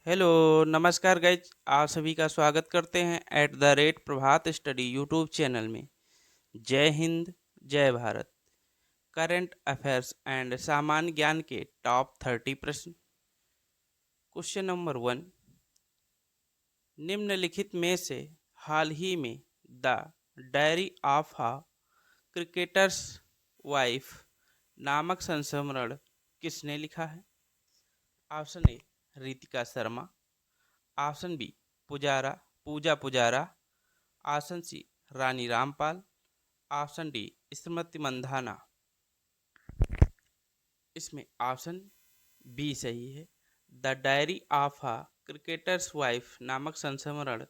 Hello, नमस्कार guys. आप सभी का स्वागत करते हैं at the rate Prabhat study YouTube channel में। जय हिंद, जय भारत। करंट अफेयर्स एंड सामान्य ज्ञान के टॉप 30 प्रश्न। Question number 1। निम्नलिखित में से हाल ही में the diary of a cricketer's wife नामक संस्मरण किसने लिखा है? Option A Ritika Sharma, option B Pujara Pooja Pujara, option C Rani Rampal, option D Smriti Mandhana. इसमें ऑप्शन बी सही है। The diary of a cricketer's wife नामक संस्मरण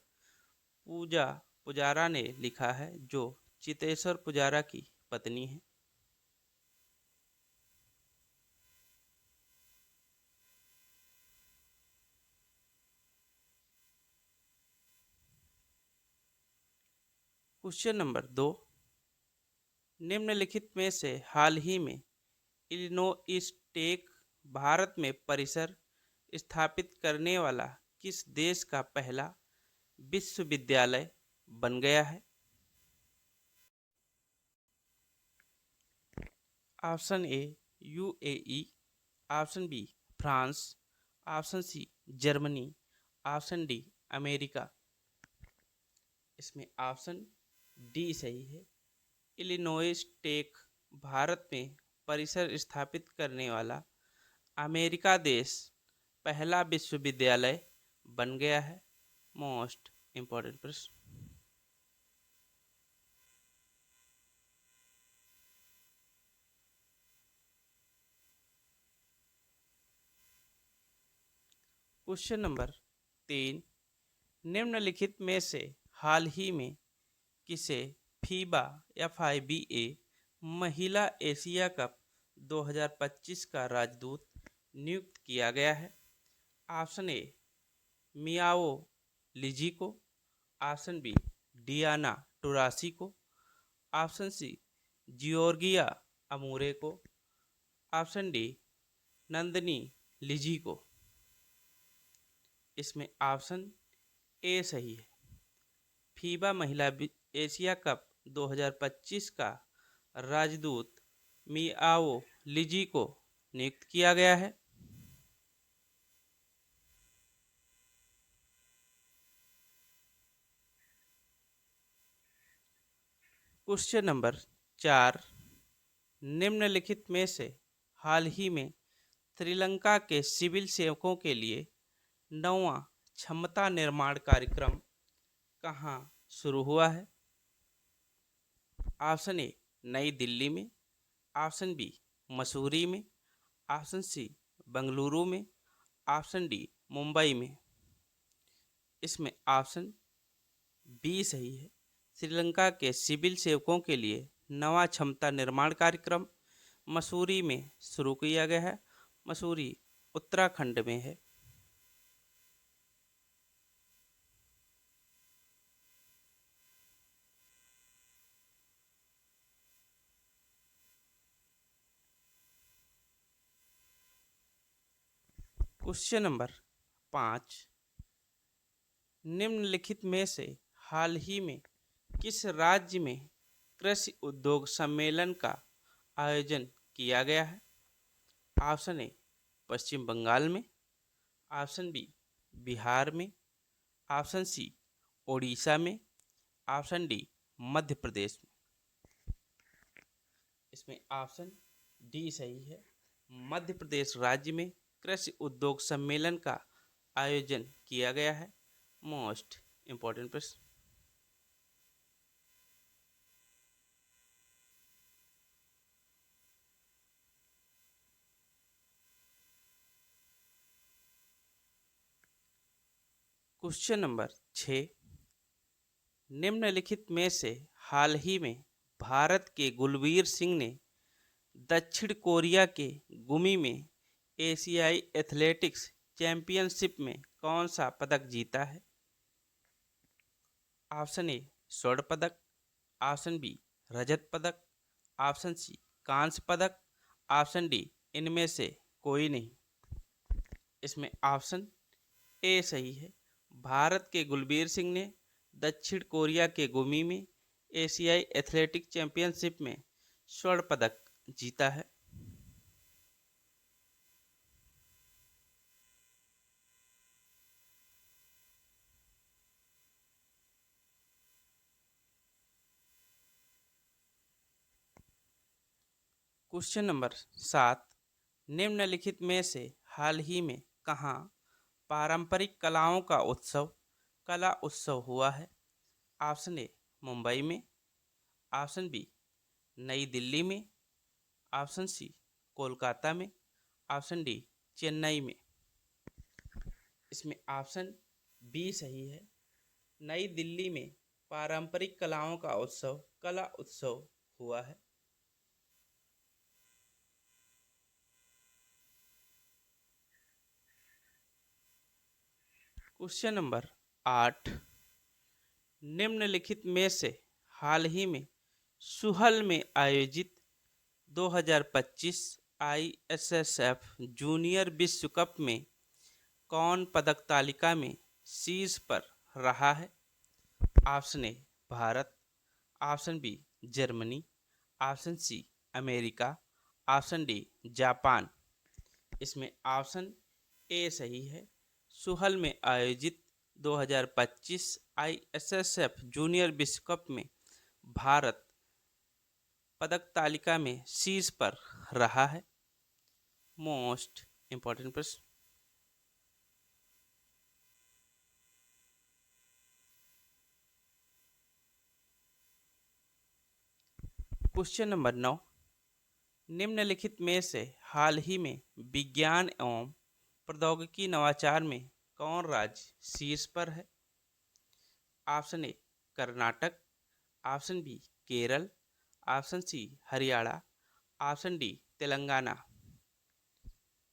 पूजा पुजारा ने लिखा है, जो चितेश्वर पुजारा की पत्नी है। Question number 2। निम्नलिखित में से हाल ही में इलिनोइस टेक भारत में परिसर स्थापित करने वाला किस देश का पहला विश्वविद्यालय बन गया है? Option A UAE, option B France, option C Germany, option D America. इसमें ऑप्शन डी सही है। इलिनोइस टेक भारत में परिसर स्थापित करने वाला अमेरिका देश पहला विश्वविद्यालय बन गया है। मोस्ट इम्पोर्टेंट प्रश्न। Question number 3। निम्नलिखित में से हाल ही में किसे फीबा FIBA महिला एशिया कप 2025 का राजदूत नियुक्त किया गया है? ऑप्शन ए मियाओ लिजी को, ऑप्शन बी डियाना टुरासी को, ऑप्शन सी जियोर्गिया अमूरे को, ऑप्शन डी नंदनी लिजी को। इसमें ऑप्शन ए सही है। फीबा महिला एशिया कप 2025 का राजदूत मियाओ लिजी को नियुक्त किया गया है। Question number 4। निम्नलिखित में से हाल ही में श्रीलंका के सिविल सेवकों के लिए नौवां क्षमता निर्माण कार्यक्रम कहाँ शुरू हुआ है? ऑप्शन ए नई दिल्ली में, ऑप्शन बी मसूरी में, ऑप्शन सी बेंगलुरु में, ऑप्शन डी मुंबई में। इसमें ऑप्शन बी सही है। श्रीलंका के सिविल सेवकों के लिए नवा क्षमता निर्माण कार्यक्रम मसूरी में शुरू किया गया है। मसूरी उत्तराखंड में है। Question number 5। निम्नलिखित में से हाल ही में किस राज्य में कृषि उद्योग सम्मेलन का आयोजन किया गया है? ऑप्शन ए पश्चिम बंगाल में, ऑप्शन बी बिहार में, ऑप्शन सी ओडिशा में, ऑप्शन डी मध्य प्रदेश में। इसमें ऑप्शन डी सही है। मध्य प्रदेश राज्य में कृषि उद्योग सम्मेलन का आयोजन किया गया है। मोस्ट इम्पोर्टेंट प्रश्न। Question number 6। निम्नलिखित में से हाल ही में भारत के गुलवीर सिंह ने दक्षिण कोरिया के गुमी में एशियाई एथलेटिक्स चैंपियनशिप में कौन सा पदक जीता है? ऑप्शन ए स्वर्ण पदक, ऑप्शन बी रजत पदक, ऑप्शन सी कांस्य पदक, ऑप्शन डी इनमें से कोई नहीं। इसमें ऑप्शन ए सही है। भारत के गुलबीर सिंह ने दक्षिण कोरिया के गुमी में एशियाई एथलेटिक चैंपियनशिप में स्वर्ण पदक जीता है। क्वेश्चन नंबर 7, निम्नलिखित में से हाल ही में कहाँ पारंपरिक कलाओं का कला उत्सव हुआ है? ऑप्शन ए मुंबई में, ऑप्शन बी नई दिल्ली में, ऑप्शन सी कोलकाता में, ऑप्शन डी चेन्नई में। इसमें ऑप्शन बी सही है। नई दिल्ली में पारंपरिक कलाओं का कला उत्सव हुआ है। क्वेश्चन नंबर 8, निम्नलिखित में से हाल ही में सुहल में आयोजित 2025 आईएसएसएफ जूनियर विश्व कप में कौन पदक तालिका में शीर्ष पर रहा है? Option A Bharat, option B Germany, option C America, option D Japan. इसमें ऑप्शन ए सही है। सुहल में आयोजित 2025 आईएसएसएफ जूनियर विश्व कप में भारत पदक तालिका में शीर्ष पर रहा है। मोस्ट इंपॉर्टेंट प्रश्न। क्वेश्चन नंबर 9, निम्नलिखित में से हाल ही में विज्ञान एवं प्रौद्योगिकी नवाचार में कौन राज्य शीर्ष पर है? Option A Karnataka, option B Kerala, option C Haryana, option D Telangana.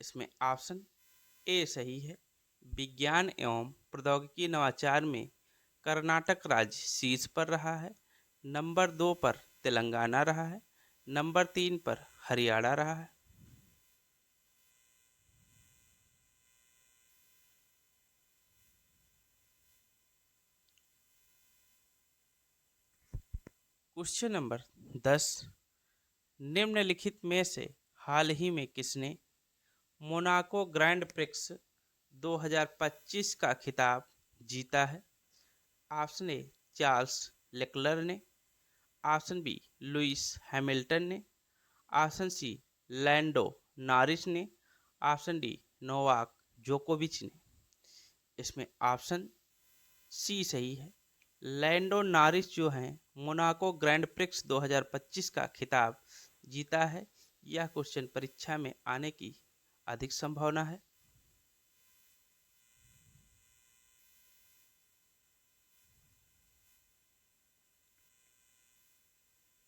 इसमें ऑप्शन ए सही है। विज्ञान एवं प्रौद्योगिकी नवाचार में कर्नाटक राज्य शीर्ष पर रहा है। नंबर 2 पर तेलंगाना रहा है। नंबर 3 पर हरियाणा रहा है। क्वेश्चन नंबर 10, निम्नलिखित में से हाल ही में किसने मोनाको ग्रैंड प्रिक्स 2025 का खिताब जीता है? ऑप्शन ए चार्ल्स लेक्लर ने, ऑप्शन बी लुइस हैमिल्टन ने, ऑप्शन सी लैंडो नॉरिस ने, ऑप्शन डी नोवाक जोकोविच ने। इसमें ऑप्शन सी सही है। लैंडो नॉरिस जो हैं मोनाको ग्रैंड प्रिक्स 2025 का खिताब जीता है। यह क्वेश्चन परीक्षा में आने की अधिक संभावना है।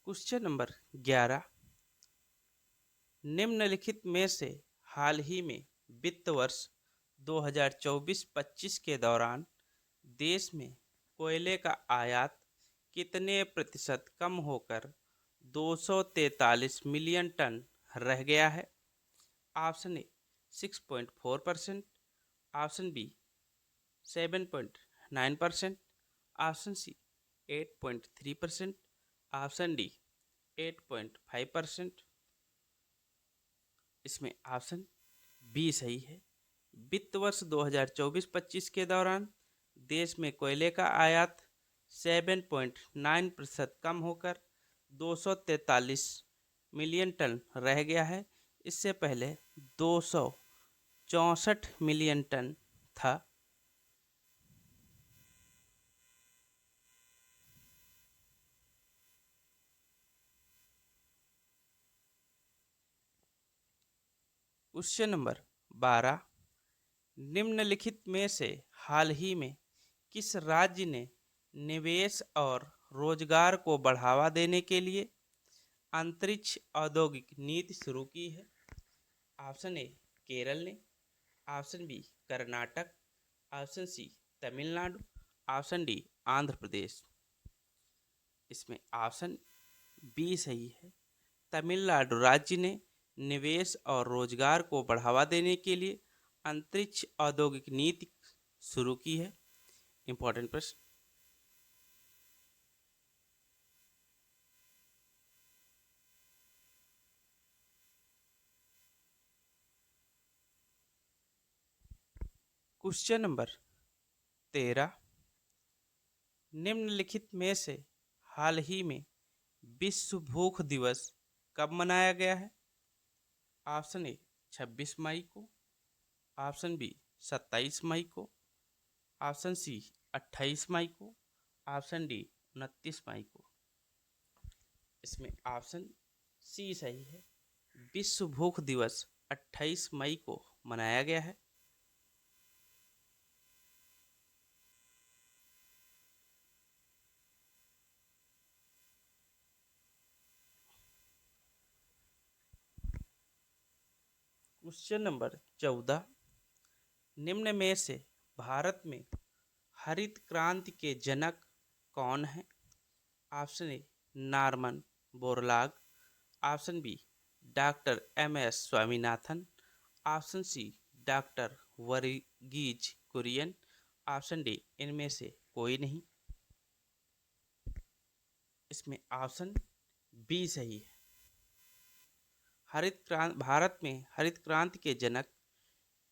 क्वेश्चन नंबर 11, निम्नलिखित में से हाल ही में वित्त वर्ष 2024-25 के दौरान देश में कोयले का आयात कितने प्रतिशत कम होकर 243 मिलियन टन रह गया है? Option A 6.4%, option B 7.9%, option C 8.3%, option D 8.5%। इसमें ऑप्शन बी सही है। वित्त वर्ष 2024-25 के दौरान देश में कोयले का आयात 7.9% कम होकर 243 मिलियन टन रह गया है। इससे पहले 264 मिलियन टन था। क्वेश्चन नंबर 12, निम्नलिखित में से हाल ही में किस राज्य ने निवेश और रोजगार को बढ़ावा देने के लिए अंतरिक्ष औद्योगिक नीति शुरू की है? ऑप्शन ए केरल ने, option B Karnataka, option C Tamil Nadu, option D Andhra Pradesh. इसमें ऑप्शन बी सही है। तमिलनाडु राज्य ने निवेश और रोजगार को बढ़ावा देने के लिए अंतरिक्ष औद्योगिक नीति शुरू की है? इंपॉर्टेंट प्रश्न। क्वेश्चन नंबर 13, निम्नलिखित में से हाल ही में विश्व भूख दिवस कब मनाया गया है? ऑप्शन ए 26 मई को, ऑप्शन बी 27 मई को, ऑप्शन सी 28 मई को, ऑप्शन डी 29 मई को। इसमें ऑप्शन सी सही है। विश्व भूख दिवस 28 मई को मनाया गया है। क्वेश्चन नंबर 14, निम्न में से भारत में हरित क्रांति के जनक कौन है? Option A Norman Borlaug, option B doctor MS. Swaminathan, option C doctor Verghese Kurien, option D इनमें से कोई नहीं। इसमें ऑप्शन बी सही है। भारत में हरित क्रांति के जनक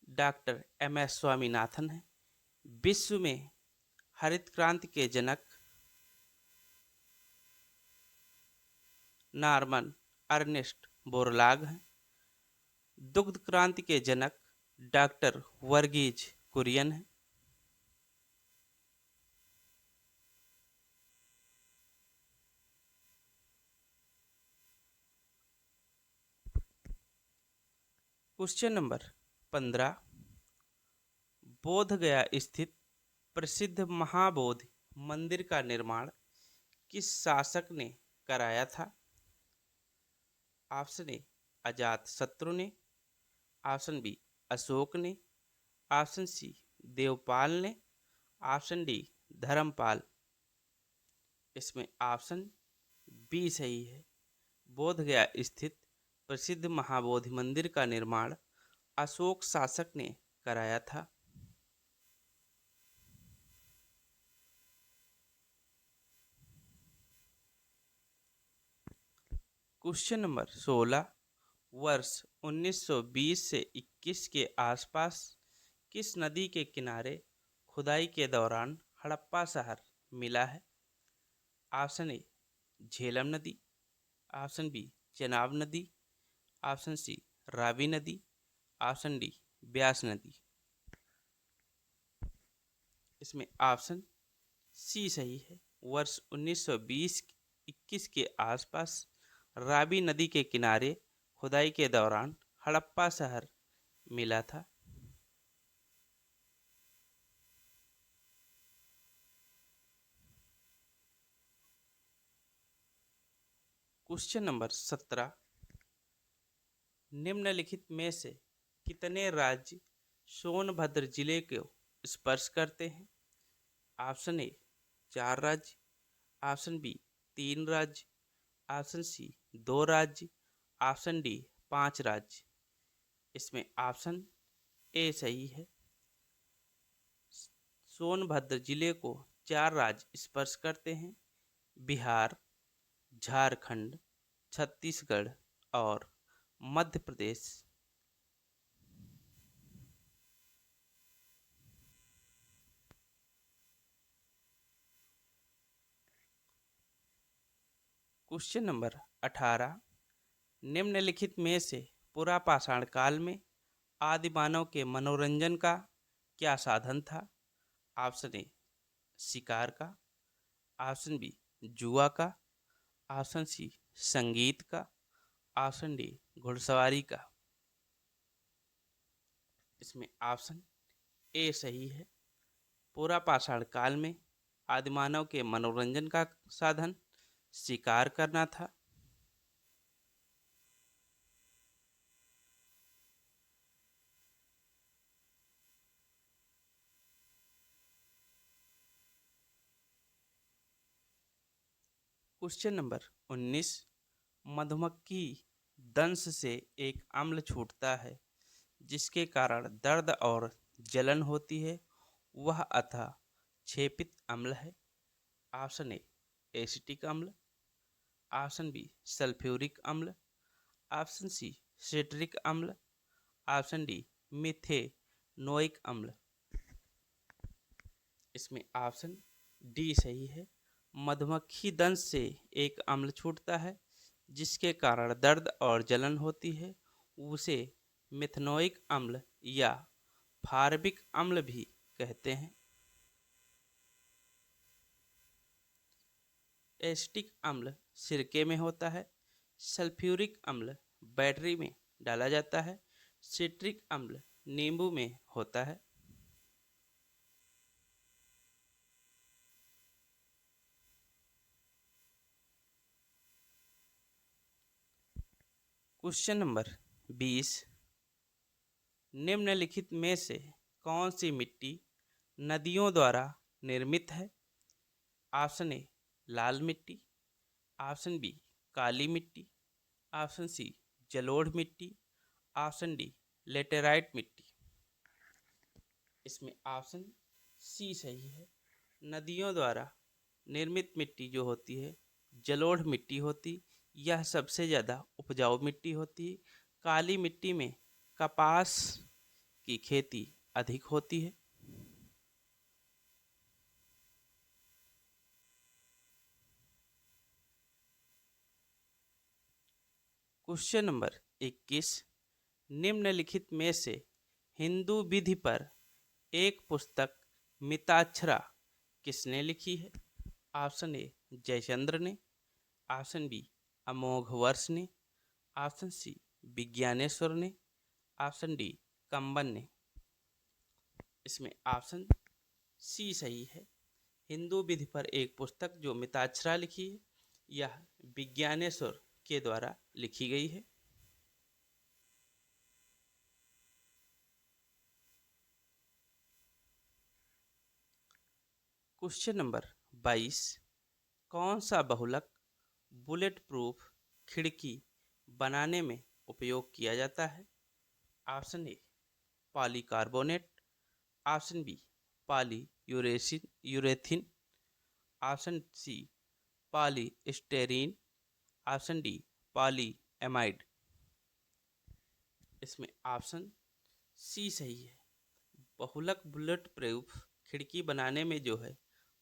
डॉक्टर एम.एस. स्वामीनाथन हैं। विश्व में हरित क्रांति के जनक नॉर्मन अर्नेस्ट बोरलाग हैं। दुग्ध क्रांति के जनक डॉक्टर वर्गीज कुरियन हैं। क्वेश्चन नंबर 15, बोधगया स्थित प्रसिद्ध महाबोधि मंदिर का निर्माण किस शासक ने कराया था? ऑप्शन ए अजात शत्रु ने, ऑप्शन बी अशोक ने, ऑप्शन सी देवपाल ने, ऑप्शन डी धर्मपाल। इसमें ऑप्शन बी सही है। बोधगया स्थित प्रसिद्ध महाबोधि मंदिर का निर्माण अशोक शासक ने कराया था। क्वेश्चन नंबर 16, वर्ष 1920 से 21 के आसपास किस नदी के किनारे खुदाई के दौरान हड़प्पा शहर मिला है? ऑप्शन ए झेलम नदी, ऑप्शन बी चेनाब नदी, ऑप्शन सी रावी नदी, ऑप्शन डी ब्यास नदी। इसमें ऑप्शन सी सही है। वर्ष 1920-21 के आसपास रावी नदी के किनारे खुदाई के दौरान हड़प्पा शहर मिला था। क्वेश्चन नंबर 17, निम्नलिखित में से कितने राज्य सोनभद्र जिले को स्पर्श करते हैं? ऑप्शन ए 4 राज्य, ऑप्शन बी 3 राज्य, ऑप्शन सी 2 राज्य, ऑप्शन डी 5 राज्य। इसमें ऑप्शन ए सही है। सोनभद्र जिले को 4 राज्य स्पर्श करते हैं: बिहार, झारखंड, छत्तीसगढ़ और मध्य प्रदेश। क्वेश्चन नंबर 18, निम्नलिखित में से पुरापाषाण काल में आदि मानव के मनोरंजन का क्या साधन था? ऑप्शन ए शिकार का, ऑप्शन बी जुआ का, ऑप्शन सी संगीत का, ऑप्शन डी घुड़सवारी का। इसमें ऑप्शन ए सही है। पुरापाषाण काल में आदिमानव के मनोरंजन का साधन शिकार करना था। क्वेश्चन नंबर 19, मधुमक्खी दंश से एक अम्ल छूटता है जिसके कारण दर्द और जलन होती है, वह अतः क्षेपित अम्ल है। ऑप्शन ए एसिटिक अम्ल, ऑप्शन बी सल्फ्यूरिक अम्ल, ऑप्शन सी सिट्रिक अम्ल, ऑप्शन डी मिथेनोइक अम्ल। इसमें ऑप्शन डी सही है। मधुमक्खी दंश से एक अम्ल छूटता है जिसके कारण दर्द और जलन होती है, उसे मिथेनोइक अम्ल या फार्मिक अम्ल भी कहते हैं। एसिटिक अम्ल सिरके में होता है। सल्फ्यूरिक अम्ल बैटरी में डाला जाता है। सिट्रिक अम्ल नींबू में होता है। क्वेश्चन नंबर 20, निम्नलिखित में से कौन सी मिट्टी नदियों द्वारा निर्मित है? ऑप्शन ए लाल मिट्टी, ऑप्शन बी काली मिट्टी, ऑप्शन सी जलोढ़ मिट्टी, ऑप्शन डी लेटेराइट मिट्टी। इसमें ऑप्शन सी सही है। नदियों द्वारा निर्मित मिट्टी जो होती है जलोढ़ मिट्टी होती, यह सबसे ज़्यादा उपजाऊ मिट्टी होती है। काली मिट्टी में कपास की खेती अधिक होती है। क्वेश्चन नंबर 21, निम्नलिखित में से हिंदू विधि पर एक पुस्तक मिताक्षरा किसने लिखी है? ऑप्शन ए जयचंद्र ने, ऑप्शन बी अमोघ वर्ष ने, ऑप्शन सी विज्ञानेश्वर ने, ऑप्शन डी कंबन ने। इसमें ऑप्शन सी सही है। हिंदू विधि पर एक पुस्तक जो मिताक्षरा लिखी है, यह विज्ञानेश्वर के द्वारा लिखी गई है। क्वेश्चन नंबर 22, कौन सा बहुलक बुलेट प्रूफ खिड़की बनाने में उपयोग किया जाता है? Option A polycarbonate, option B polyurethane, option C polystyrene, option D polyamide. इसमें ऑप्शन सी सही है। बहुलक बुलेट प्रूफ खिड़की बनाने में जो है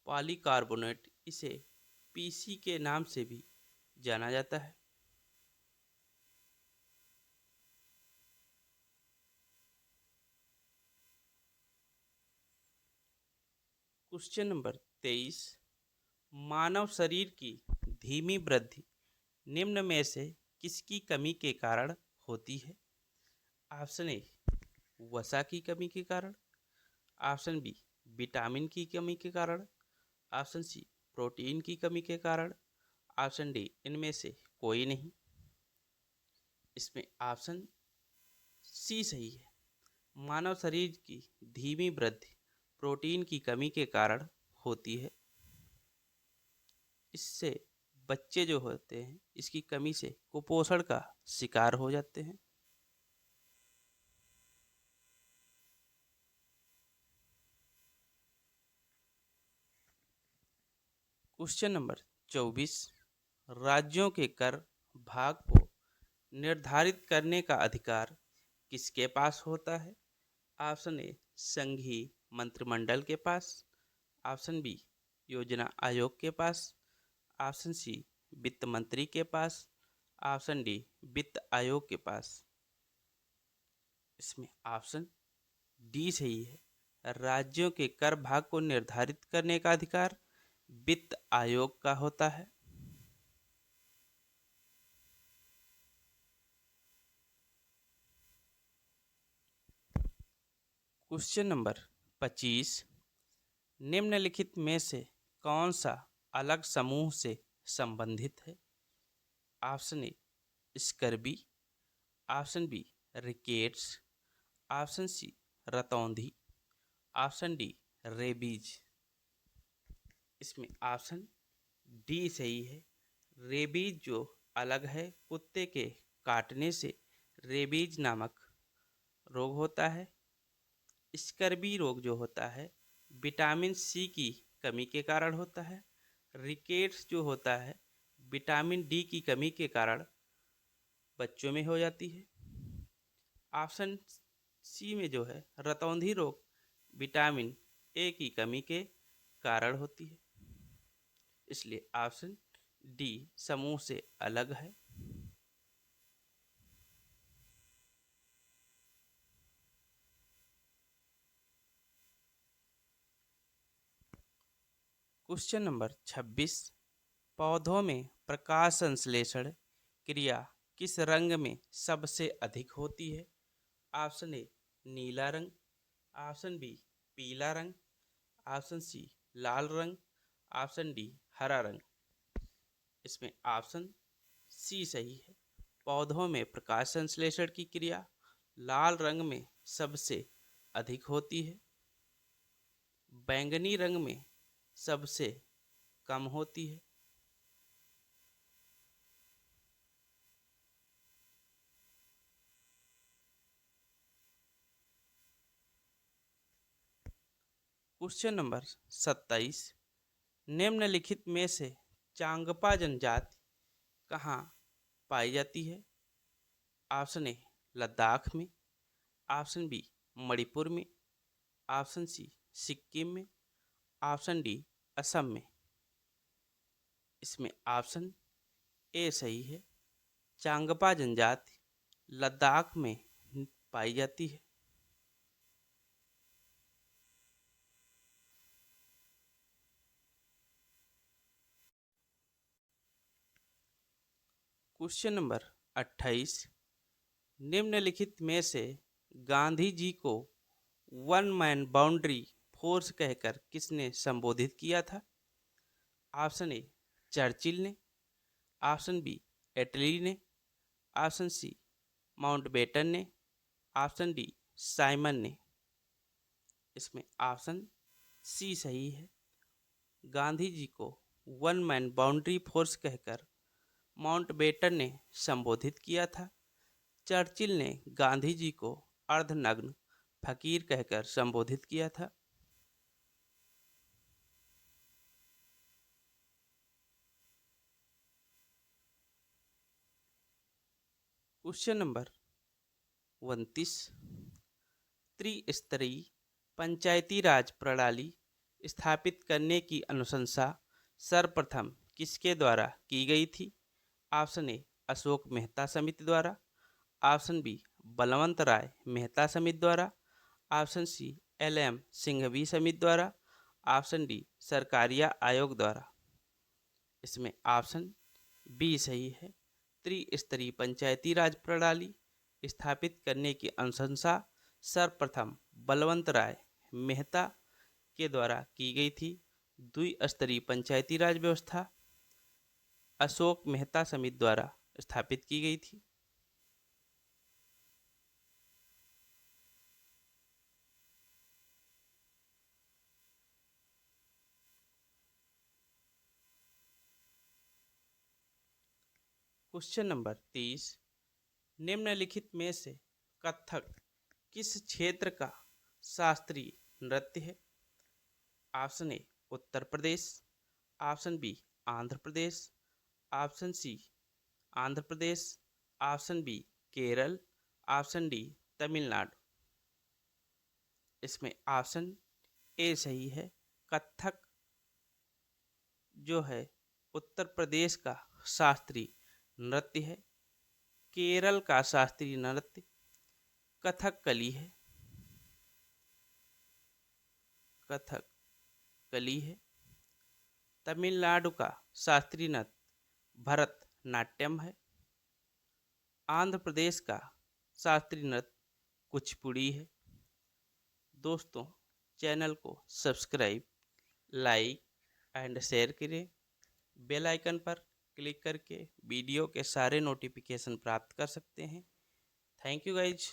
पॉलीकार्बोनेट, इसे पीसी के नाम से भी जाना जाता है। क्वेश्चन नंबर 23, मानव शरीर की धीमी वृद्धि निम्न में से किसकी कमी के कारण होती है? ऑप्शन ए वसा की कमी के कारण, ऑप्शन बी विटामिन की कमी के कारण, ऑप्शन सी प्रोटीन की कमी के कारण, ऑप्शन डी इनमें से कोई नहीं। इसमें ऑप्शन सी सही है। मानव शरीर की धीमी वृद्धि प्रोटीन की कमी के कारण होती है। इससे बच्चे जो होते हैं इसकी कमी से कुपोषण का शिकार हो जाते हैं। क्वेश्चन नंबर 24, राज्यों के कर भाग को निर्धारित करने का अधिकार किसके पास होता है? ऑप्शन ए संघीय मंत्रिमंडल के पास, ऑप्शन बी योजना आयोग के पास, ऑप्शन सी वित्त मंत्री के पास, ऑप्शन डी वित्त आयोग के पास। इसमें ऑप्शन डी सही है। राज्यों के कर भाग को निर्धारित करने का अधिकार वित्त आयोग का होता है। क्वेश्चन नंबर 25, निम्नलिखित में से कौन सा अलग समूह से संबंधित है? Option A scurvy, option B rickets, option C रतौंधी, ऑप्शन डी रेबीज। इसमें ऑप्शन डी सही है। रेबीज जो अलग है, कुत्ते के काटने से रेबीज नामक रोग होता है। स्कर्बी रोग जो होता है विटामिन सी की कमी के कारण होता है। रिकेट्स जो होता है विटामिन डी की कमी के कारण बच्चों में हो जाती है। ऑप्शन सी में जो है रतौंधी रोग विटामिन ए की कमी के कारण होती है। इसलिए ऑप्शन डी समूह से अलग है। क्वेश्चन नंबर 26, पौधों में प्रकाश संश्लेषण क्रिया किस रंग में सबसे अधिक होती है? ऑप्शन ए नीला रंग, ऑप्शन बी पीला रंग, ऑप्शन सी लाल रंग, ऑप्शन डी हरा रंग। इसमें ऑप्शन सी सही है। पौधों में प्रकाश संश्लेषण की क्रिया लाल रंग में सबसे अधिक होती है, बैंगनी रंग में सबसे कम होती है। क्वेश्चन नंबर 27, निम्नलिखित में से चांगपा जनजाति कहाँ पाई जाती है? ऑप्शन ए लद्दाख में, ऑप्शन बी मणिपुर में, ऑप्शन सी सिक्किम में, ऑप्शन डी असम में। इसमें ऑप्शन ए सही है। चांगपा जनजाति लद्दाख में पाई जाती है। क्वेश्चन नंबर 28, निम्नलिखित में से गांधी जी को वन मैन बाउंड्री फोर्स कहकर किसने संबोधित किया था? ऑप्शन ए चर्चिल ने, ऑप्शन बी एटली ने, ऑप्शन सी माउंटबेटन ने, ऑप्शन डी साइमन ने। इसमें ऑप्शन सी सही है। गांधी जी को वन मैन बाउंड्री फोर्स कहकर माउंटबेटन ने संबोधित किया था। चर्चिल ने गांधी जी को अर्धनग्न फकीर कहकर संबोधित किया था। क्वेश्चन नंबर 29, त्रिस्तरीय पंचायती राज प्रणाली स्थापित करने की अनुशंसा सर्वप्रथम किसके द्वारा की गई थी? ऑप्शन ए अशोक मेहता समिति द्वारा, ऑप्शन बी बलवंत राय मेहता समिति द्वारा, ऑप्शन सी LM सिंघवी समिति द्वारा, ऑप्शन डी सरकारिया आयोग द्वारा। इसमें ऑप्शन बी सही है। त्रिस्तरीय पंचायती राज प्रणाली स्थापित करने की अनुशंसा सर्वप्रथम बलवंत राय मेहता के द्वारा की गई थी। द्विस्तरीय पंचायती राज व्यवस्था अशोक मेहता समिति द्वारा स्थापित की गई थी। क्वेश्चन नंबर 30, निम्नलिखित में से कथक किस क्षेत्र का शास्त्रीय नृत्य है? Option A Uttar Pradesh, option B Andhra Pradesh, option C Andhra Pradesh, option B Kerala, option D Tamil Nadu. इसमें ऑप्शन ए सही है। कथक जो है उत्तर प्रदेश का शास्त्रीय नृत्य है। केरल का शास्त्रीय नृत्य कथकली है। कथकली है। तमिलनाडु का शास्त्रीय नृत्य भरतनाट्यम है। आंध्र प्रदेश का शास्त्रीय नृत्य कुचिपुड़ी है। दोस्तों, चैनल को सब्सक्राइब, लाइक एंड शेयर करें। बेल आइकन पर क्लिक करके वीडियो के सारे नोटिफिकेशन प्राप्त कर सकते हैं। Thank you guys.